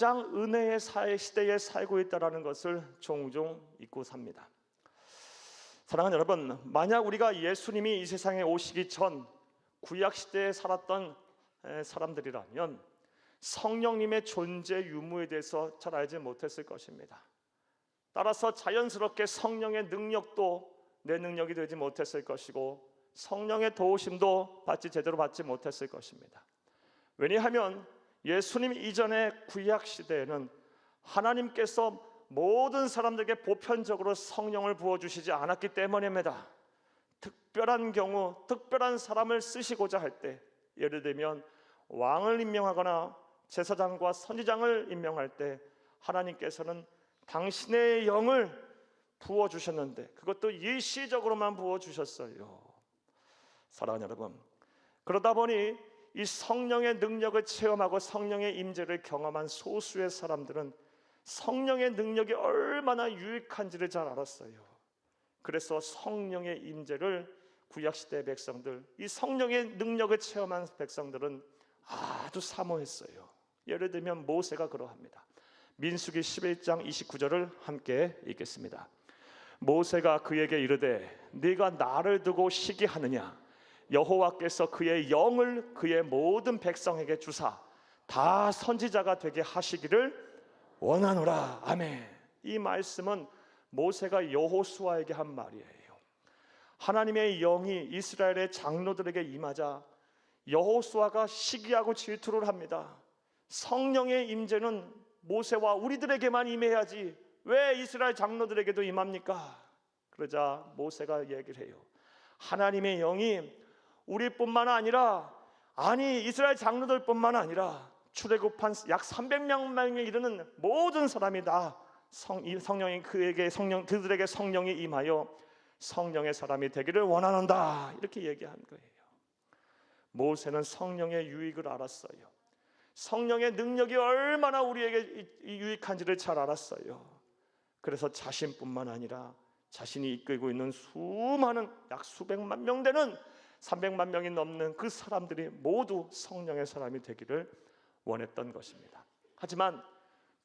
은혜의 시대에 살고 있다는 것을 종종 잊고 삽니다. 사랑하는 여러분, 만약 우리가 예수님이 이 세상에 오시기 전 구약시대에 살았던 사람들이라면 성령님의 존재 유무에 대해서 잘 알지 못했을 것입니다. 따라서 자연스럽게 성령의 능력도 내 능력이 되지 못했을 것이고 성령의 도우심도 제대로 받지 못했을 것입니다. 왜냐하면 예수님 이전의 구약시대에는 하나님께서 모든 사람들에게 보편적으로 성령을 부어주시지 않았기 때문입니다. 특별한 경우, 특별한 사람을 쓰시고자 할 때, 예를 들면 왕을 임명하거나 제사장과 선지장을 임명할 때 하나님께서는 당신의 영을 부어주셨는데 그것도 일시적으로만 부어주셨어요. 사랑하는 여러분, 그러다 보니 이 성령의 능력을 체험하고 성령의 임재를 경험한 소수의 사람들은 성령의 능력이 얼마나 유익한지를 잘 알았어요. 그래서 성령의 임재를 구약시대 백성들, 이 성령의 능력을 체험한 백성들은 아주 사모했어요. 예를 들면 모세가 그러합니다. 민수기 11장 29절을 함께 읽겠습니다. 모세가 그에게 이르되 네가 나를 두고 시기하느냐? 여호와께서 그의 영을 그의 모든 백성에게 주사 다 선지자가 되게 하시기를 원하노라. 아멘. 이 말씀은 모세가 여호수아에게 한 말이에요. 하나님의 영이 이스라엘의 장로들에게 임하자 여호수아가 시기하고 질투를 합니다. 성령의 임재는 모세와 우리들에게만 임해야지 왜 이스라엘 장로들에게도 임합니까? 그러자 모세가 얘기를 해요. 하나님의 영이 우리뿐만 아니라, 이스라엘 장로들뿐만 아니라 출애굽한 약 300명에 이르는 모든 사람이 다 성령이 그들에게 성령이 임하여 성령의 사람이 되기를 원하는다, 이렇게 얘기한 거예요. 모세는 성령의 유익을 알았어요. 성령의 능력이 얼마나 우리에게 유익한지를 잘 알았어요. 그래서 자신뿐만 아니라 자신이 이끌고 있는 수많은 약 수백만 명 되는 300만 명이 넘는 그 사람들이 모두 성령의 사람이 되기를 원했던 것입니다. 하지만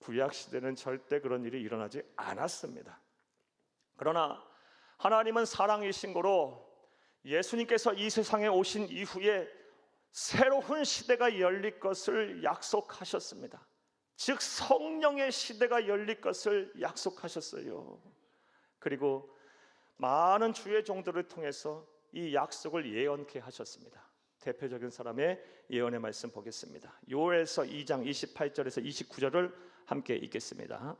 구약시대는 절대 그런 일이 일어나지 않았습니다. 그러나 하나님은 사랑이신 고로 예수님께서 이 세상에 오신 이후에 새로운 시대가 열릴 것을 약속하셨습니다. 즉 성령의 시대가 열릴 것을 약속하셨어요. 그리고 많은 주의 종들을 통해서 이 약속을 예언케 하셨습니다. 대표적인 사람의 예언의 말씀 보겠습니다. 요엘서 2장 28절에서 29절을 함께 읽겠습니다.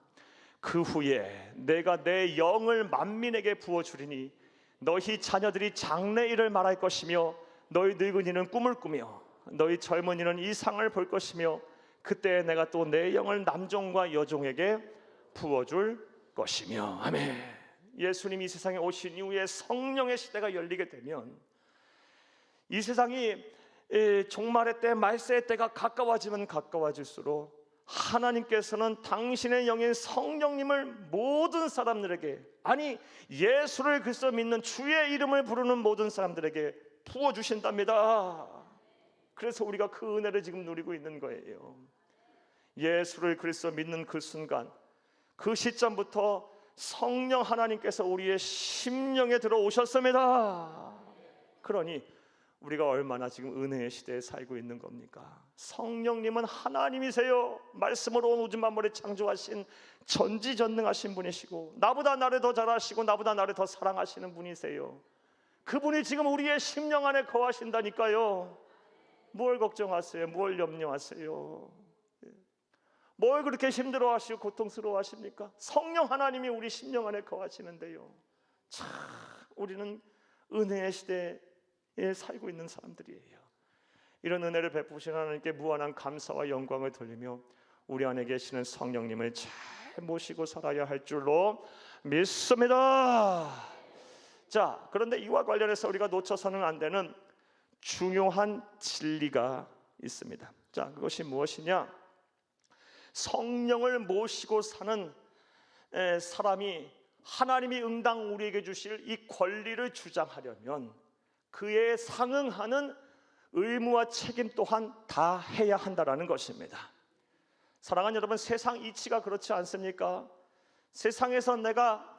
그 후에 내가 내 영을 만민에게 부어주리니 너희 자녀들이 장래일을 말할 것이며 너희 늙은이는 꿈을 꾸며 너희 젊은이는 이상을 볼 것이며 그때 내가 또 내 영을 남종과 여종에게 부어줄 것이며. 아멘. 예수님이 이 세상에 오신 이후에 성령의 시대가 열리게 되면 이 세상이 종말의 때, 말세의 때가 가까워지면 가까워질수록 하나님께서는 당신의 영인 성령님을 모든 사람들에게, 예수를 그리스도 믿는 주의 이름을 부르는 모든 사람들에게 부어주신답니다. 그래서 우리가 그 은혜를 지금 누리고 있는 거예요. 예수를 그리스도 믿는 그 순간, 그 시점부터 성령 하나님께서 우리의 심령에 들어오셨습니다. 그러니 우리가 얼마나 지금 은혜의 시대에 살고 있는 겁니까? 성령님은 하나님이세요. 말씀으로 오직 만물을 창조하신 전지전능하신 분이시고 나보다 나를 더 잘하시고 나보다 나를 더 사랑하시는 분이세요. 그분이 지금 우리의 심령 안에 거하신다니까요. 뭘 걱정하세요? 뭘 염려하세요? 뭘 그렇게 힘들어하시고 고통스러워하십니까? 성령 하나님이 우리 심령 안에 거하시는데요. 참 우리는 은혜의 시대에 살고 있는 사람들이에요. 이런 은혜를 베푸신 하나님께 무한한 감사와 영광을 돌리며 우리 안에 계시는 성령님을 잘 모시고 살아야 할 줄로 믿습니다. 자, 그런데 이와 관련해서 우리가 놓쳐서는 안 되는 중요한 진리가 있습니다. 자, 그것이 무엇이냐? 성령을 모시고 사는 사람이 하나님이 응당 우리에게 주실 이 권리를 주장하려면 그에 상응하는 의무와 책임 또한 다 해야 한다라는 것입니다. 사랑하는 여러분, 세상 이치가 그렇지 않습니까? 세상에서 내가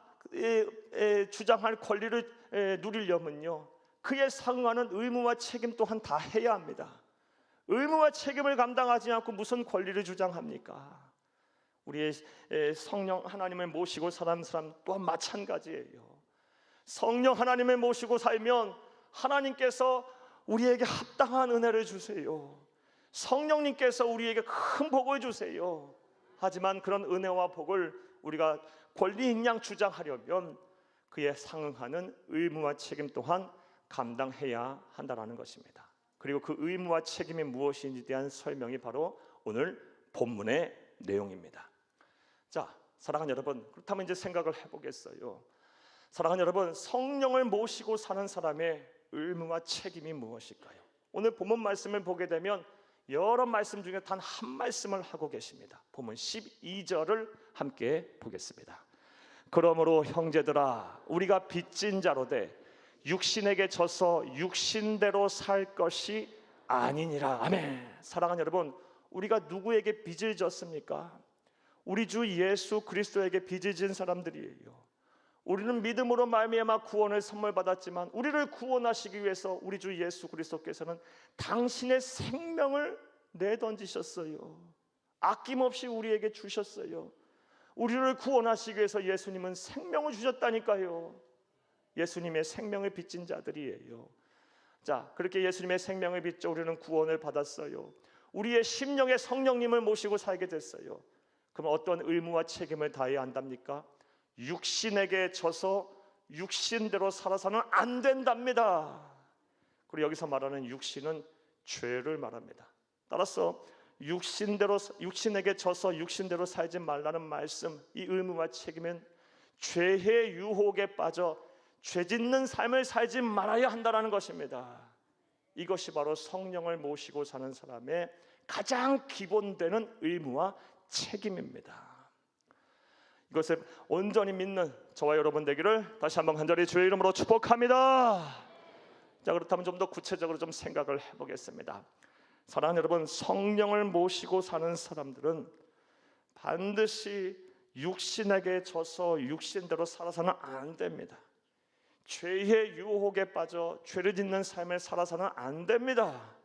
주장할 권리를 누리려면요, 그에 상응하는 의무와 책임 또한 다 해야 합니다. 의무와 책임을 감당하지 않고 무슨 권리를 주장합니까? 우리의 성령 하나님을 모시고 사는 사람 또한 마찬가지예요. 성령 하나님을 모시고 살면 하나님께서 우리에게 합당한 은혜를 주세요. 성령님께서 우리에게 큰 복을 주세요. 하지만 그런 은혜와 복을 우리가 권리인 양 주장하려면 그에 상응하는 의무와 책임 또한 감당해야 한다는 것입니다. 그리고 그 의무와 책임이 무엇인지에 대한 설명이 바로 오늘 본문의 내용입니다. 자, 사랑하는 여러분, 그렇다면 이제 생각을 해보겠어요. 사랑하는 여러분, 성령을 모시고 사는 사람의 의무와 책임이 무엇일까요? 오늘 본문 말씀을 보게 되면 여러 말씀 중에 단 한 말씀을 하고 계십니다. 본문 12절을 함께 보겠습니다. 그러므로 형제들아, 우리가 빚진 자로 돼 육신에게 져서 육신대로 살 것이 아니니라. 아멘. 사랑하는 여러분, 우리가 누구에게 빚을 졌습니까? 우리 주 예수 그리스도에게 빚을 진 사람들이에요. 우리는 믿음으로 말미암아 구원을 선물 받았지만 우리를 구원하시기 위해서 우리 주 예수 그리스도께서는 당신의 생명을 내던지셨어요. 아낌없이 우리에게 주셨어요. 우리를 구원하시기 위해서 예수님은 생명을 주셨다니까요. 예수님의 생명을 빚진 자들이에요. 자, 그렇게 예수님의 생명을 빚져 우리는 구원을 받았어요. 우리의 심령의 성령님을 모시고 살게 됐어요. 그럼 어떤 의무와 책임을 다해야 한답니까? 육신에게 져서 육신대로 살아서는 안 된답니다. 그리고 여기서 말하는 육신은 죄를 말합니다. 따라서 육신에게 져서 육신대로 살지 말라는 말씀, 이 의무와 책임은 죄의 유혹에 빠져 죄짓는 삶을 살지 말아야 한다는 것입니다. 이것이 바로 성령을 모시고 사는 사람의 가장 기본되는 의무와 책임입니다. 이것을 온전히 믿는 저와 여러분 되기를 다시 한번 간절히 주의 이름으로 축복합니다. 자, 그렇다면 좀 더 구체적으로 좀 생각을 해보겠습니다. 사랑하는 여러분, 성령을 모시고 사는 사람들은 반드시 육신에게 져서 육신대로 살아서는 안 됩니다. 죄의 유혹에 빠져 죄를 짓는 삶을 살아서는 안 됩니다.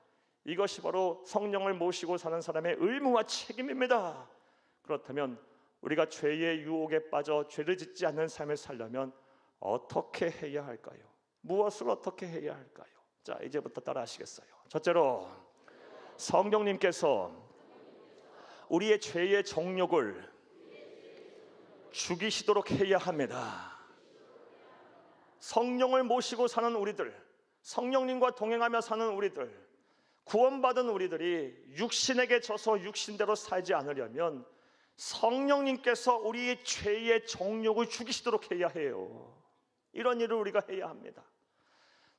이것이 바로 성령을 모시고 사는 사람의 의무와 책임입니다. 그렇다면 우리가 죄의 유혹에 빠져 죄를 짓지 않는 삶을 살려면 어떻게 해야 할까요? 무엇을 어떻게 해야 할까요? 자, 이제부터 따라 하시겠어요? 첫째로, 성령님께서 우리의 죄의 정욕을 죽이시도록 해야 합니다. 성령을 모시고 사는 우리들, 성령님과 동행하며 사는 우리들, 구원받은 우리들이 육신에게 져서 육신대로 살지 않으려면 성령님께서 우리의 죄의 정욕을 죽이시도록 해야 해요. 이런 일을 우리가 해야 합니다.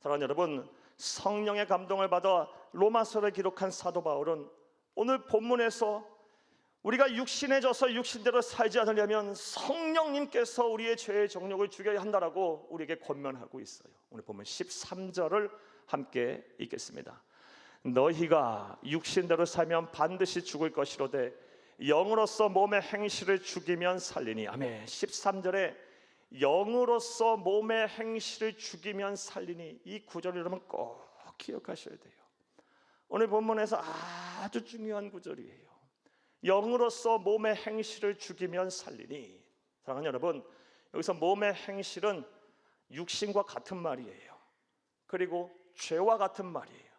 사랑하는 여러분, 성령의 감동을 받아 로마서를 기록한 사도 바울은 오늘 본문에서 우리가 육신에 져서 육신대로 살지 않으려면 성령님께서 우리의 죄의 정욕을 죽여야 한다라고 우리에게 권면하고 있어요. 오늘 본문 13절을 함께 읽겠습니다. 너희가 육신대로 살면 반드시 죽을 것이로되 영으로서 몸의 행실을 죽이면 살리니. 아멘. 13절에 영으로서 몸의 행실을 죽이면 살리니, 이 구절을 여러분 꼭 기억하셔야 돼요. 오늘 본문에서 아주 중요한 구절이에요. 영으로서 몸의 행실을 죽이면 살리니. 사랑하는 여러분, 여기서 몸의 행실은 육신과 같은 말이에요. 그리고 죄와 같은 말이에요.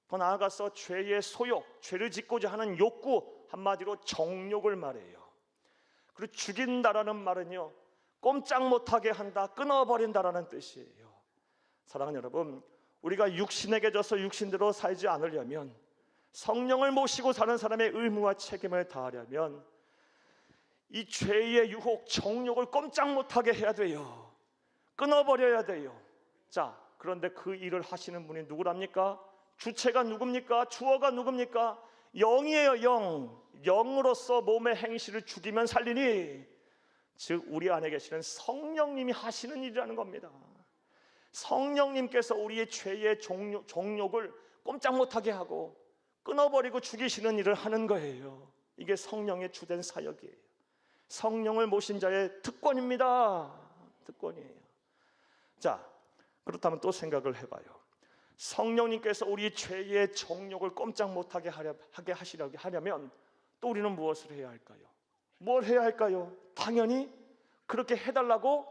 더 나아가서 죄의 소욕, 죄를 짓고자 하는 욕구, 한마디로 정욕을 말해요. 그리고 죽인다라는 말은요, 꼼짝 못하게 한다, 끊어버린다라는 뜻이에요. 사랑하는 여러분, 우리가 육신에게 져서 육신대로 살지 않으려면, 성령을 모시고 사는 사람의 의무와 책임을 다하려면 이 죄의 유혹, 정욕을 꼼짝 못하게 해야 돼요. 끊어버려야 돼요. 자, 그런데 그 일을 하시는 분이 누구랍니까? 주체가 누굽니까? 주어가 누굽니까? 영이에요. 영. 영으로서 몸의 행실을 죽이면 살리니, 즉 우리 안에 계시는 성령님이 하시는 일이라는 겁니다. 성령님께서 우리의 죄의 정욕을 꼼짝 못하게 하고 끊어버리고 죽이시는 일을 하는 거예요. 이게 성령의 주된 사역이에요. 성령을 모신 자의 특권입니다. 특권이에요. 자, 그렇다면 또 생각을 해봐요. 성령님께서 우리 죄의 정욕을 꼼짝 못하게 하시려고 하려면 또 우리는 무엇을 해야 할까요? 뭘 해야 할까요? 당연히 그렇게 해달라고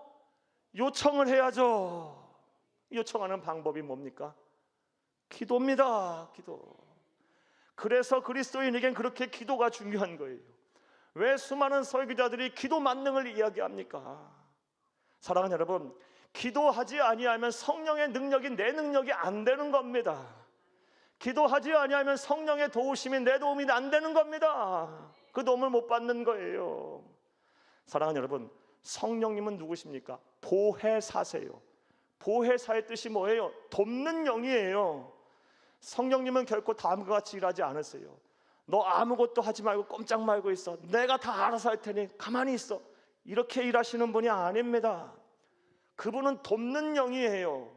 요청을 해야죠. 요청하는 방법이 뭡니까? 기도입니다. 기도. 그래서 그리스도인에겐 그렇게 기도가 중요한 거예요. 왜 수많은 설교자들이 기도 만능을 이야기합니까? 사랑하는 여러분, 기도하지 아니하면 성령의 능력이 내 능력이 안 되는 겁니다. 기도하지 아니하면 성령의 도우심이 내 도움이 안 되는 겁니다. 그 도움을 못 받는 거예요. 사랑하는 여러분, 성령님은 누구십니까? 보혜사세요. 보혜사의 뜻이 뭐예요? 돕는 영이에요. 성령님은 결코 다음과 같이 일하지 않으세요. 너 아무것도 하지 말고 꼼짝 말고 있어. 내가 다 알아서 할 테니 가만히 있어. 이렇게 일하시는 분이 아닙니다. 그분은 돕는 영이에요.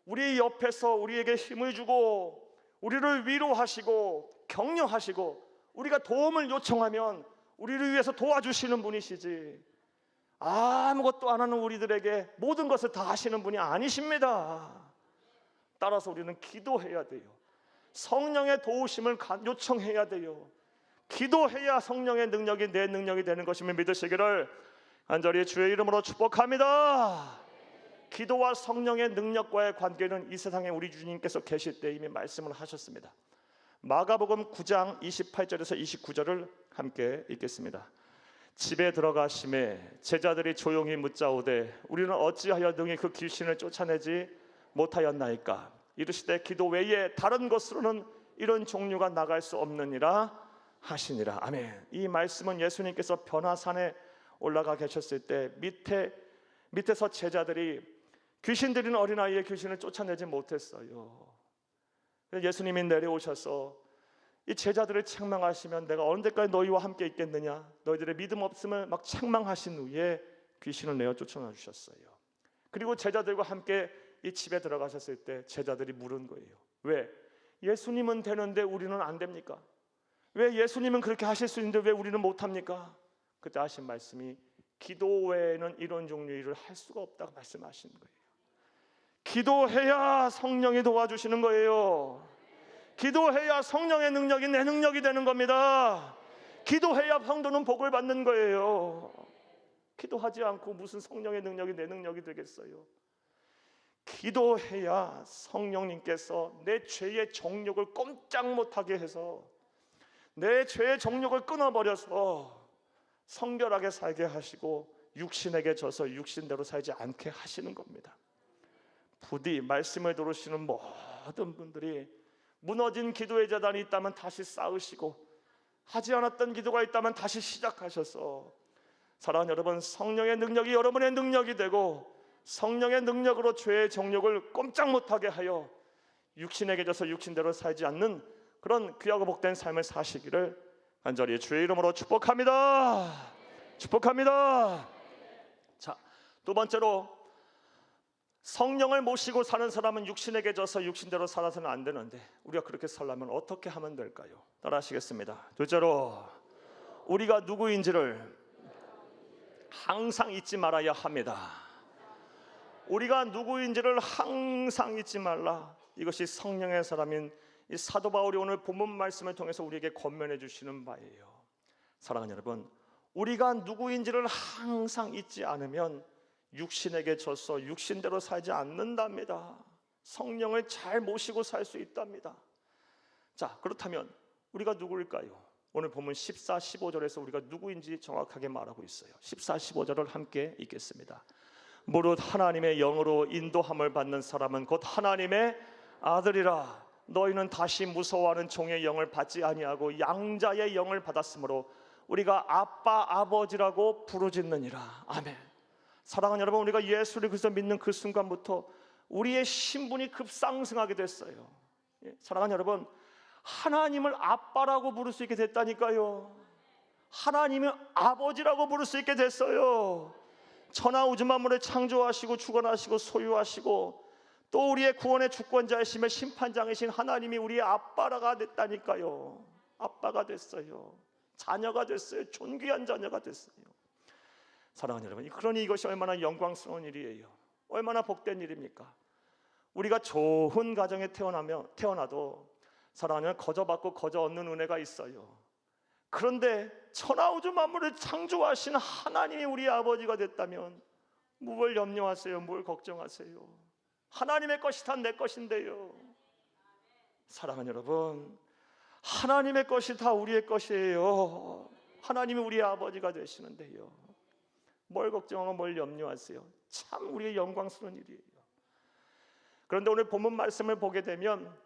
우리 옆에서 우리에게 힘을 주고 우리를 위로하시고 격려하시고 우리가 도움을 요청하면 우리를 위해서 도와주시는 분이시지, 아무것도 안 하는 우리들에게 모든 것을 다 하시는 분이 아니십니다. 따라서 우리는 기도해야 돼요. 성령의 도우심을 요청해야 돼요. 기도해야 성령의 능력이 내 능력이 되는 것임을 믿으시기를 간절히 주의 이름으로 축복합니다. 기도와 성령의 능력과의 관계는 이 세상에 우리 주님께서 계실 때 이미 말씀을 하셨습니다. 마가복음 9장 28절에서 29절을 함께 읽겠습니다. 집에 들어가심에 제자들이 조용히 묻자오되 우리는 어찌하여 능히 그 귀신을 쫓아내지 못하였나이까? 이르시되 기도 외에 다른 것으로는 이런 종류가 나갈 수 없느니라 하시니라. 아멘. 이 말씀은 예수님께서 변화산에 올라가 계셨을 때 밑에서 제자들이 귀신 들린 어린아이의 귀신을 쫓아내지 못했어요. 예수님이 내려오셔서 이 제자들을 책망하시면 내가 어느 때까지 너희와 함께 있겠느냐, 너희들의 믿음 없음을 막 책망하신 후에 귀신을 내어 쫓아내 주셨어요. 그리고 제자들과 함께 이 집에 들어가셨을 때 제자들이 물은 거예요. 왜? 예수님은 되는데 우리는 안 됩니까? 왜 예수님은 그렇게 하실 수 있는데 왜 우리는 못합니까? 그때 하신 말씀이 기도 외에는 이런 종류의 일을 할 수가 없다고 말씀하신 거예요. 기도해야 성령이 도와주시는 거예요. 기도해야 성령의 능력이 내 능력이 되는 겁니다. 기도해야 성도는 복을 받는 거예요. 기도하지 않고 무슨 성령의 능력이 내 능력이 되겠어요? 기도해야 성령님께서 내 죄의 정욕을 꼼짝 못하게 해서 내 죄의 정욕을 끊어버려서 성결하게 살게 하시고 육신에게 져서 육신대로 살지 않게 하시는 겁니다. 부디 말씀을 들으시는 모든 분들이 무너진 기도의 재단이 있다면 다시 쌓으시고 하지 않았던 기도가 있다면 다시 시작하셔서 사랑하는 여러분, 성령의 능력이 여러분의 능력이 되고 성령의 능력으로 죄의 정욕을 꼼짝 못하게 하여 육신에게 져서 육신대로 살지 않는 그런 귀하고 복된 삶을 사시기를 간절히 주의 이름으로 축복합니다. 축복합니다. 자, 두 번째로 성령을 모시고 사는 사람은 육신에게 져서 육신대로 살아서는 안 되는데 우리가 그렇게 살려면 어떻게 하면 될까요? 따라 하시겠습니다. 둘째로 우리가 누구인지를 항상 잊지 말아야 합니다. 우리가 누구인지를 항상 잊지 말라. 이것이 성령의 사람인 이 사도 바울이 오늘 본문 말씀을 통해서 우리에게 권면해 주시는 바예요. 사랑하는 여러분, 우리가 누구인지를 항상 잊지 않으면 육신에게 져서 육신대로 살지 않는답니다. 성령을 잘 모시고 살 수 있답니다. 자, 그렇다면 우리가 누구일까요? 오늘 보면 14, 15절에서 우리가 누구인지 정확하게 말하고 있어요. 14, 15절을 함께 읽겠습니다. 무릇 하나님의 영으로 인도함을 받는 사람은 곧 하나님의 아들이라. 너희는 다시 무서워하는 종의 영을 받지 아니하고 양자의 영을 받았으므로 우리가 아빠 아버지라고 부르짖느니라. 아멘. 사랑하는 여러분, 우리가 예수를 그리스도 믿는 그 순간부터 우리의 신분이 급상승하게 됐어요. 사랑하는 여러분, 하나님을 아빠라고 부를 수 있게 됐다니까요. 하나님을 아버지라고 부를 수 있게 됐어요. 천하 우주 만물을 창조하시고 주관하시고 소유하시고 또 우리의 구원의 주권자이시며 심판장이신 하나님이 우리의 아빠가 됐다니까요. 아빠가 됐어요. 자녀가 됐어요. 존귀한 자녀가 됐어요. 사랑하는 여러분, 그러니 이것이 얼마나 영광스러운 일이에요. 얼마나 복된 일입니까? 우리가 좋은 가정에 태어나도 사랑하는 거저받고 거저 얻는 은혜가 있어요. 그런데 천하우주 만물을 창조하신 하나님이 우리 아버지가 됐다면 뭘 염려하세요? 뭘 걱정하세요? 하나님의 것이 다 내 것인데요. 사랑하는 여러분, 하나님의 것이 다 우리의 것이에요. 하나님이 우리의 아버지가 되시는데요. 뭘 걱정하고 뭘 염려하세요? 참 우리의 영광스러운 일이에요. 그런데 오늘 본문 말씀을 보게 되면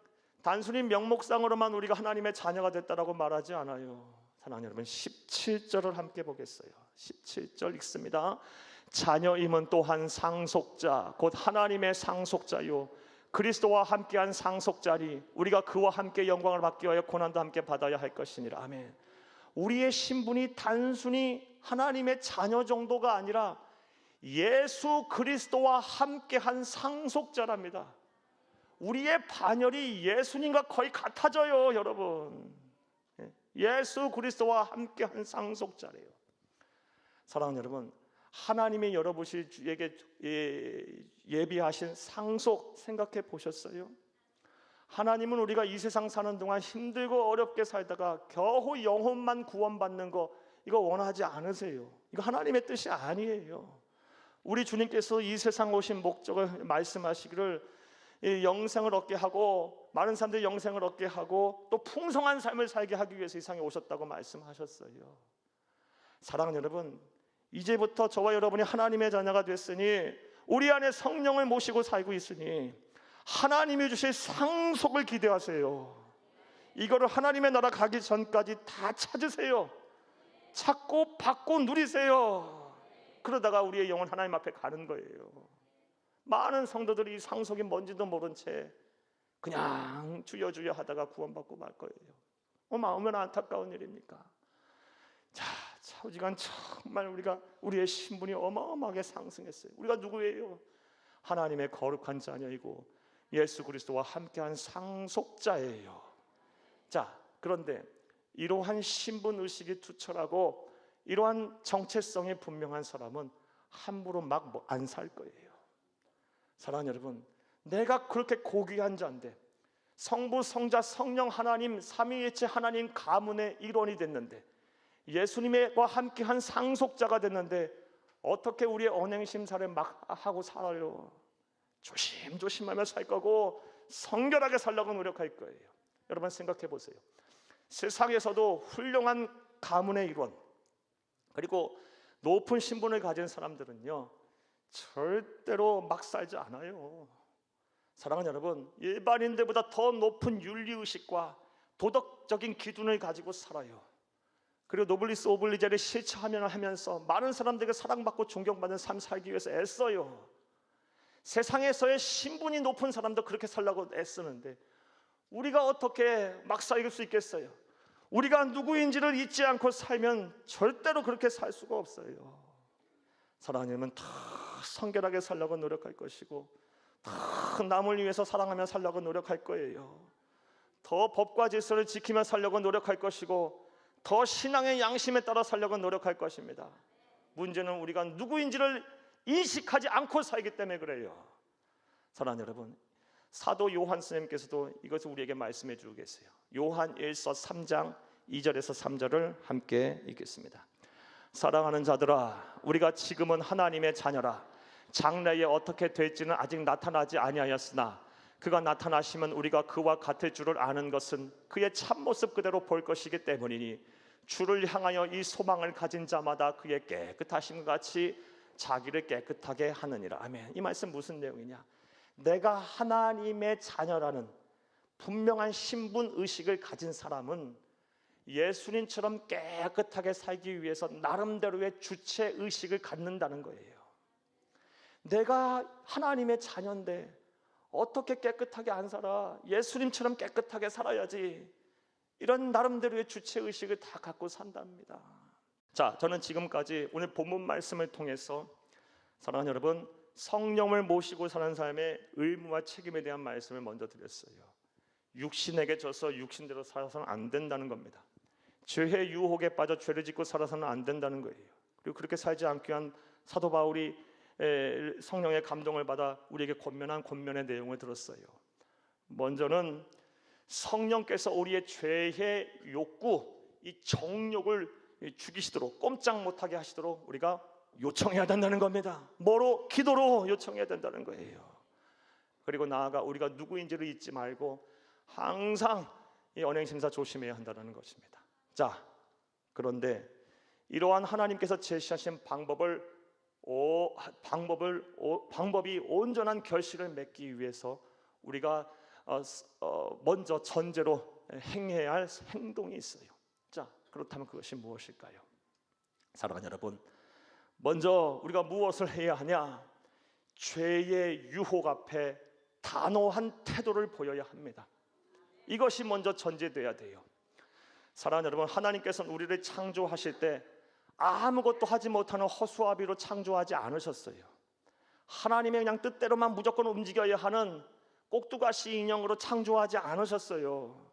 단순히 명목상으로만 우리가 하나님의 자녀가 됐다라고 말하지 않아요. 사랑하는 여러분, 17절을 함께 보겠어요. 17절 읽습니다. 자녀임은 또한 상속자 곧 하나님의 상속자요 그리스도와 함께한 상속자니 우리가 그와 함께 영광을 받기 위하여 고난도 함께 받아야 할 것이니라. 아멘. 우리의 신분이 단순히 하나님의 자녀 정도가 아니라 예수 그리스도와 함께한 상속자랍니다. 우리의 반열이 예수님과 거의 같아져요, 여러분. 예수 그리스도와 함께한 상속자래요. 사랑하는 여러분, 하나님이 여러분에게 예비하신 상속 생각해 보셨어요? 하나님은 우리가 이 세상 사는 동안 힘들고 어렵게 살다가 겨우 영혼만 구원받는 거 이거 원하지 않으세요. 이거 하나님의 뜻이 아니에요. 우리 주님께서 이 세상 오신 목적을 말씀하시기를 영생을 얻게 하고 많은 사람들이 영생을 얻게 하고 또 풍성한 삶을 살게 하기 위해서 이 세상에 오셨다고 말씀하셨어요. 사랑하는 여러분, 이제부터 저와 여러분이 하나님의 자녀가 됐으니 우리 안에 성령을 모시고 살고 있으니 하나님이 주실 상속을 기대하세요. 이거를 하나님의 나라 가기 전까지 다 찾으세요. 찾고 받고 누리세요. 그러다가 우리의 영혼 하나님 앞에 가는 거예요. 많은 성도들이 이 상속이 뭔지도 모른 채 그냥 주여 주여 하다가 구원받고 말 거예요. 얼마나 안타까운 일입니까? 자, 차오지간 정말 우리의 신분이 어마어마하게 상승했어요. 우리가 누구예요? 하나님의 거룩한 자녀이고 예수 그리스도와 함께한 상속자예요. 자, 그런데 이러한 신분 의식이 투철하고 이러한 정체성이 분명한 사람은 함부로 막 안 살 거예요. 사랑하는 여러분, 내가 그렇게 고귀한 자인데 성부, 성자, 성령 하나님 삼위일체 하나님 가문의 일원이 됐는데 예수님과 함께한 상속자가 됐는데 어떻게 우리의 언행심사를 막 하고 살아요? 조심조심하며 살 거고 성결하게 살려고 노력할 거예요. 여러분 생각해 보세요. 세상에서도 훌륭한 가문의 일원 그리고 높은 신분을 가진 사람들은요 절대로 막 살지 않아요. 사랑하는 여러분, 일반인들보다 더 높은 윤리의식과 도덕적인 기준을 가지고 살아요. 그리고 노블리스 오블리제를 실천하면서 많은 사람들에게 사랑받고 존경받는 삶 살기 위해서 애써요. 세상에서의 신분이 높은 사람도 그렇게 살려고 애쓰는데 우리가 어떻게 막 살 수 있겠어요? 우리가 누구인지를 잊지 않고 살면 절대로 그렇게 살 수가 없어요. 사랑하는 다 성결하게 살려고 노력할 것이고 다 남을 위해서 사랑하며 살려고 노력할 거예요. 더 법과 질서를 지키며 살려고 노력할 것이고 더 신앙의 양심에 따라 살려고 노력할 것입니다. 문제는 우리가 누구인지를 인식하지 않고 살기 때문에 그래요. 사랑하는 여러분, 사도 요한 선생님께서도 이것을 우리에게 말씀해 주고 계세요. 요한 1서 3장 2절에서 3절을 함께 읽겠습니다. 사랑하는 자들아, 우리가 지금은 하나님의 자녀라. 장래에 어떻게 될지는 아직 나타나지 아니하였으나 그가 나타나시면 우리가 그와 같을 줄을 아는 것은 그의 참모습 그대로 볼 것이기 때문이니 주를 향하여 이 소망을 가진 자마다 그의 깨끗하심과 같이 자기를 깨끗하게 하느니라. 아멘. 이 말씀 무슨 내용이냐? 내가 하나님의 자녀라는 분명한 신분 의식을 가진 사람은 예수님처럼 깨끗하게 살기 위해서 나름대로의 주체 의식을 갖는다는 거예요. 내가 하나님의 자녀인데 어떻게 깨끗하게 안 살아? 예수님처럼 깨끗하게 살아야지. 이런 나름대로의 주체 의식을 다 갖고 산답니다. 자, 저는 지금까지 오늘 본문 말씀을 통해서 사랑하는 여러분, 성령을 모시고 사는 삶의 의무와 책임에 대한 말씀을 먼저 드렸어요. 육신에게 져서 육신대로 살아서는 안 된다는 겁니다. 죄의 유혹에 빠져 죄를 짓고 살아서는 안 된다는 거예요. 그리고 그렇게 살지 않기 위한 사도 바울이 성령의 감동을 받아 우리에게 권면한 권면의 내용을 들었어요. 먼저는 성령께서 우리의 죄의 욕구, 이 정욕을 죽이시도록, 꼼짝 못하게 하시도록 우리가 요청해야 된다는 겁니다. 뭐로? 기도로 요청해야 된다는 거예요. 그리고 나아가 우리가 누구인지를 잊지 말고 항상 이 언행심사 조심해야 한다는 것입니다. 자, 그런데 이러한 하나님께서 제시하신 방법이 온전한 결실을 맺기 위해서 우리가 먼저 전제로 행해야 할 행동이 있어요. 자, 그렇다면 그것이 무엇일까요? 사랑하는 여러분, 먼저 우리가 무엇을 해야 하냐? 죄의 유혹 앞에 단호한 태도를 보여야 합니다. 이것이 먼저 전제돼야 돼요. 사랑하는 여러분, 하나님께서는 우리를 창조하실 때 아무것도 하지 못하는 허수아비로 창조하지 않으셨어요. 하나님의 그냥 뜻대로만 무조건 움직여야 하는 꼭두가시 인형으로 창조하지 않으셨어요.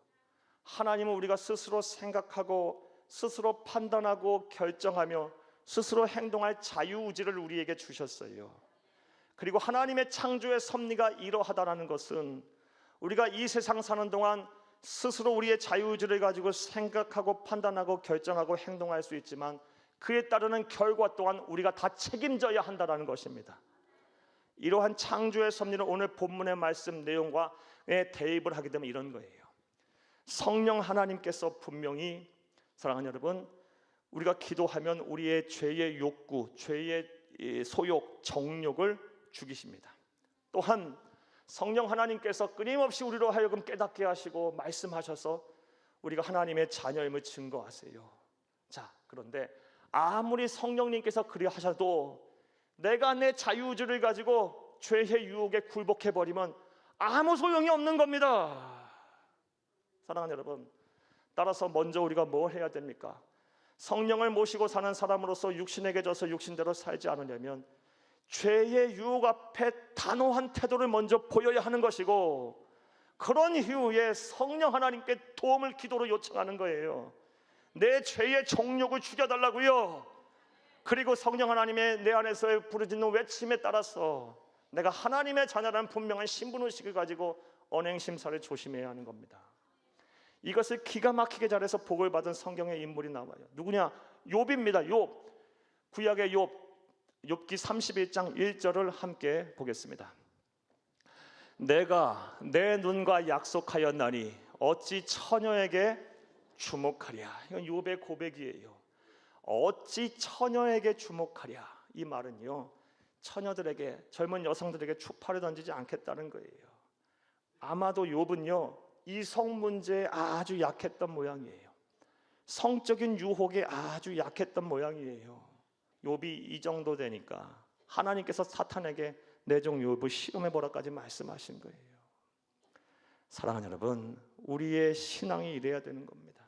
하나님은 우리가 스스로 생각하고 스스로 판단하고 결정하며 스스로 행동할 자유의지를 우리에게 주셨어요. 그리고 하나님의 창조의 섭리가 이러하다는 것은 우리가 이 세상 사는 동안 스스로 우리의 자유의지를 가지고 생각하고 판단하고 결정하고 행동할 수 있지만 그에 따르는 결과 또한 우리가 다 책임져야 한다는 것입니다. 이러한 창조의 섭리를 오늘 본문의 말씀 내용과 대입을 하게 되면 이런 거예요. 성령 하나님께서 분명히, 사랑하는 여러분, 우리가 기도하면 우리의 죄의 욕구, 죄의 소욕, 정욕을 죽이십니다. 또한 성령 하나님께서 끊임없이 우리로 하여금 깨닫게 하시고 말씀하셔서 우리가 하나님의 자녀임을 증거하세요. 자, 그런데 아무리 성령님께서 그리 하셔도 내가 내 자유의지를 가지고 죄의 유혹에 굴복해버리면 아무 소용이 없는 겁니다. 사랑하는 여러분, 따라서 먼저 우리가 뭘 해야 됩니까? 성령을 모시고 사는 사람으로서 육신에게 져서 육신대로 살지 않으려면 죄의 유혹 앞에 단호한 태도를 먼저 보여야 하는 것이고, 그런 이후에 성령 하나님께 도움을 기도로 요청하는 거예요. 내 죄의 정욕을 죽여달라고요. 그리고 성령 하나님의 내 안에서의 부르짖는 외침에 따라서 내가 하나님의 자녀라는 분명한 신분의식을 가지고 언행심사를 조심해야 하는 겁니다. 이것을 기가 막히게 잘해서 복을 받은 성경의 인물이 나와요. 누구냐? 욥입니다. 욥. 구약의 욥기 31장 1절을 함께 보겠습니다. 내가 내 눈과 약속하였나니 어찌 처녀에게 주목하랴. 이건 욥의 고백이에요. 어찌 처녀에게 주목하랴. 이 말은요, 처녀들에게, 젊은 여성들에게 추파를 던지지 않겠다는 거예요. 아마도 욥은요, 이성 문제에 아주 약했던 모양이에요. 성적인 유혹에 아주 약했던 모양이에요. 욥이 이 정도 되니까 하나님께서 사탄에게 내 종 욥을 시험해보라까지 말씀하신 거예요. 사랑하는 여러분, 우리의 신앙이 이래야 되는 겁니다.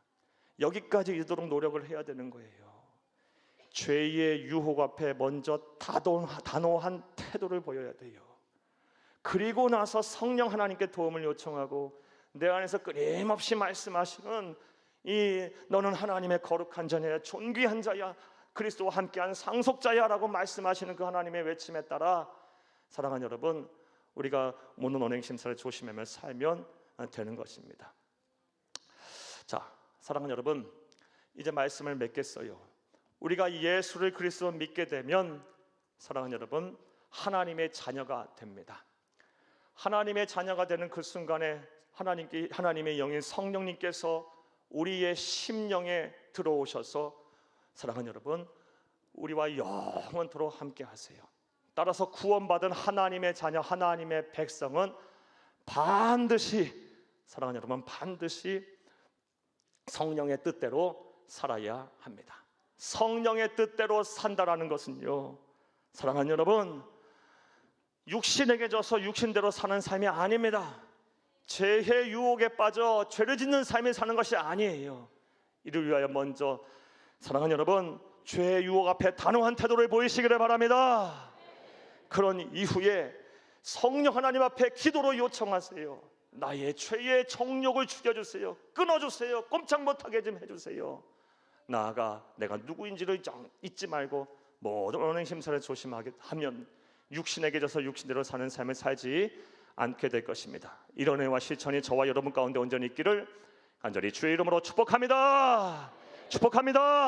여기까지 이르도록 노력을 해야 되는 거예요. 죄의 유혹 앞에 먼저 단호한 태도를 보여야 돼요. 그리고 나서 성령 하나님께 도움을 요청하고 내 안에서 끊임없이 말씀하시는 너는 하나님의 거룩한 자냐, 존귀한 자야, 그리스도와 함께한 상속자야 라고 말씀하시는 그 하나님의 외침에 따라, 사랑하는 여러분, 우리가 모든 언행심사를 조심하며 살면 되는 것입니다. 자, 사랑하는 여러분, 이제 말씀을 맺겠어요. 우리가 예수를 그리스도 믿게 되면, 사랑하는 여러분, 하나님의 자녀가 됩니다. 하나님의 자녀가 되는 그 순간에 하나님의 영인 성령님께서 우리의 심령에 들어오셔서, 사랑하는 여러분, 우리와 영원토록 함께 하세요. 따라서 구원받은 하나님의 자녀, 하나님의 백성은 반드시, 사랑하는 여러분, 반드시 성령의 뜻대로 살아야 합니다. 성령의 뜻대로 산다라는 것은요, 사랑하는 여러분, 육신에게 져서 육신대로 사는 삶이 아닙니다. 죄의 유혹에 빠져 죄를 짓는 삶을 사는 것이 아니에요. 이를 위하여 먼저, 사랑하는 여러분, 죄의 유혹 앞에 단호한 태도를 보이시기를 바랍니다. 그런 이후에 성령 하나님 앞에 기도로 요청하세요. 나의 죄의 정욕을 죽여주세요. 끊어주세요. 꼼짝 못하게 좀 해주세요. 나아가 내가 누구인지를 잊지 말고 모든 언행 심사를 조심하게 하면 육신에게 져서 육신대로 사는 삶을 살지 않게 될 것입니다. 이런 은혜와 실천이 저와 여러분 가운데 온전히 있기를 간절히 주의 이름으로 축복합니다. 축복합니다.